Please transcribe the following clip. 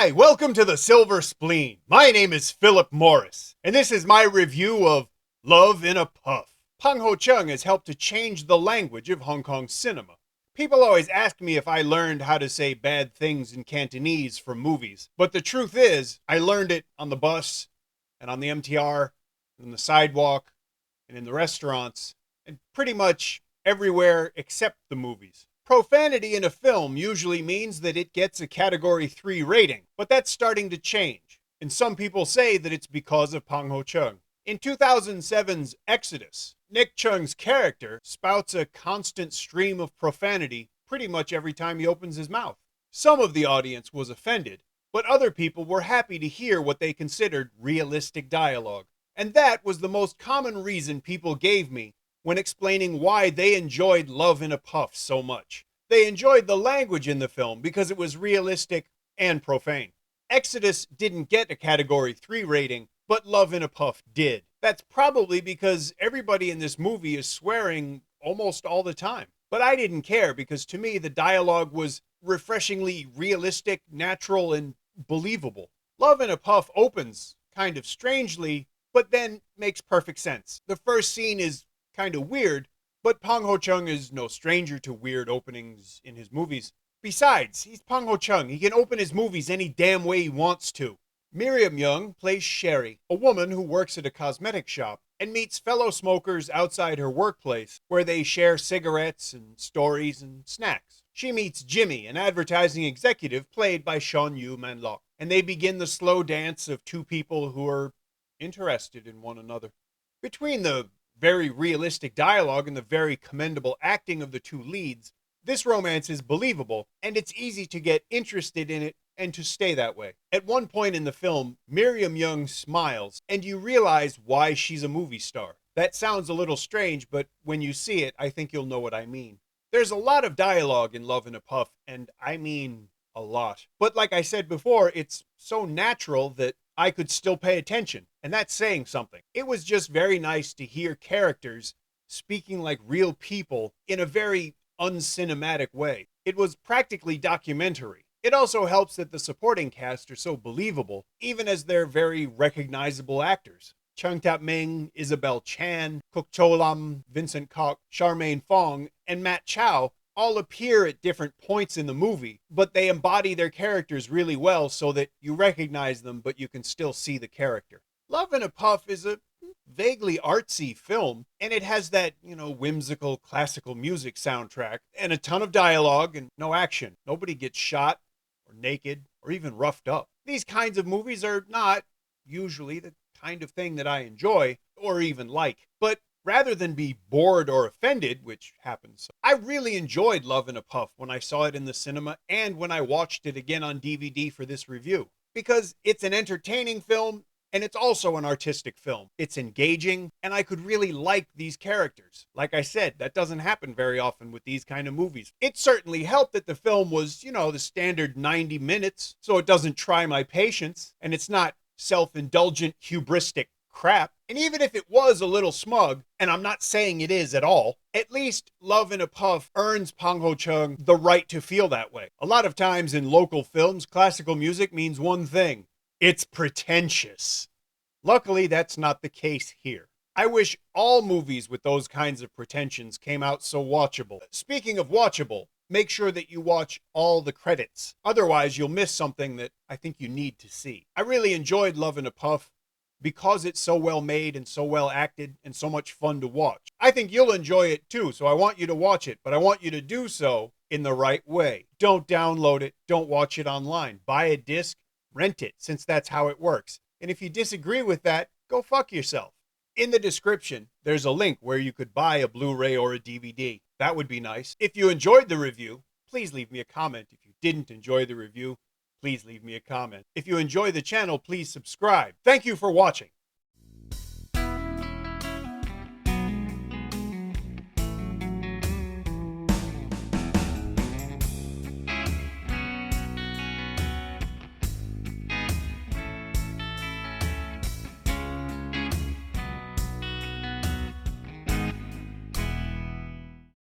Hi, welcome to the Silver Spleen. My name is Philip Morris, and this is my review of Love in a Puff. Pang Ho-chung has helped to change the language of Hong Kong cinema. People always ask me if I learned how to say bad things in Cantonese from movies, but the truth is, I learned it on the bus, and on the MTR, and on the sidewalk, and in the restaurants, and pretty much everywhere except the movies. Profanity in a film usually means that it gets a Category 3 rating, but that's starting to change, and some people say that it's because of Pang Ho-chung. In 2007's Exodus, Nick Chung's character spouts a constant stream of profanity pretty much every time he opens his mouth. Some of the audience was offended, but other people were happy to hear what they considered realistic dialogue. And that was the most common reason people gave me when explaining why they enjoyed Love in a Puff so much. They enjoyed the language in the film because it was realistic and profane. Exodus didn't get a Category 3 rating, but Love in a Puff did. That's probably because everybody in this movie is swearing almost all the time. But I didn't care because to me the dialogue was refreshingly realistic, natural, and believable. Love in a Puff opens kind of strangely, but then makes perfect sense. The first scene is kind of weird, but Pang Ho-chung is no stranger to weird openings in his movies. Besides, he's Pang Ho-chung. He can open his movies any damn way he wants to. Miriam Yeung plays Sherry, a woman who works at a cosmetic shop and meets fellow smokers outside her workplace where they share cigarettes and stories and snacks. She meets Jimmy, an advertising executive played by Shawn and they begin the slow dance of two people who are interested in one another. Between the very realistic dialogue and the very commendable acting of the two leads, this romance is believable, and it's easy to get interested in it and to stay that way. At one point in the film, Miriam Yeung smiles, and you realize why she's a movie star. That sounds a little strange, but when you see it, I think you'll know what I mean. There's a lot of dialogue in Love in a Puff, and I mean a lot. But like I said before, it's so natural that I could still pay attention, and that's saying something. It was just very nice to hear characters speaking like real people in a very uncinematic way. It was practically documentary. It also helps that the supporting cast are so believable, even as they're very recognizable actors. Chung Tap-ming, Isabel Chan, Kuk Cho-lam, Vincent Koch, Charmaine Fong, and Matt Chow all appear at different points in the movie, but they embody their characters really well so that you recognize them, but you can still see the character. Love in a Puff is a vaguely artsy film, and it has that, whimsical classical music soundtrack, and a ton of dialogue and no action. Nobody gets shot, or naked, or even roughed up. These kinds of movies are not usually the kind of thing that I enjoy, or even like, but rather than be bored or offended, which happens, I really enjoyed Love in a Puff when I saw it in the cinema and when I watched it again on DVD for this review. Because it's an entertaining film, and it's also an artistic film. It's engaging, and I could really like these characters. Like I said, that doesn't happen very often with these kind of movies. It certainly helped that the film was, the standard 90 minutes, so it doesn't try my patience, and it's not self-indulgent, hubristic crap. And even if it was a little smug, and I'm not saying it is at all, at least Love in a Puff earns Pang Ho-chung the right to feel that way. A lot of times in local films, classical music means one thing: it's pretentious. Luckily, that's not the case here. I wish all movies with those kinds of pretensions came out so watchable. Speaking of watchable, make sure that you watch all the credits. Otherwise, you'll miss something that I think you need to see. I really enjoyed Love in a Puff because it's so well made and so well acted and so much fun to watch. I think you'll enjoy it too, so I want you to watch it, but I want you to do so in the right way. Don't download it. Don't watch it online. Buy a disc, rent it, since that's how it works. And if you disagree with that, go fuck yourself. In the description, there's a link where you could buy a Blu-ray or a DVD. That would be nice. If you enjoyed the review, please leave me a comment. If you didn't enjoy the review, please leave me a comment. If you enjoy the channel, please subscribe. Thank you for watching.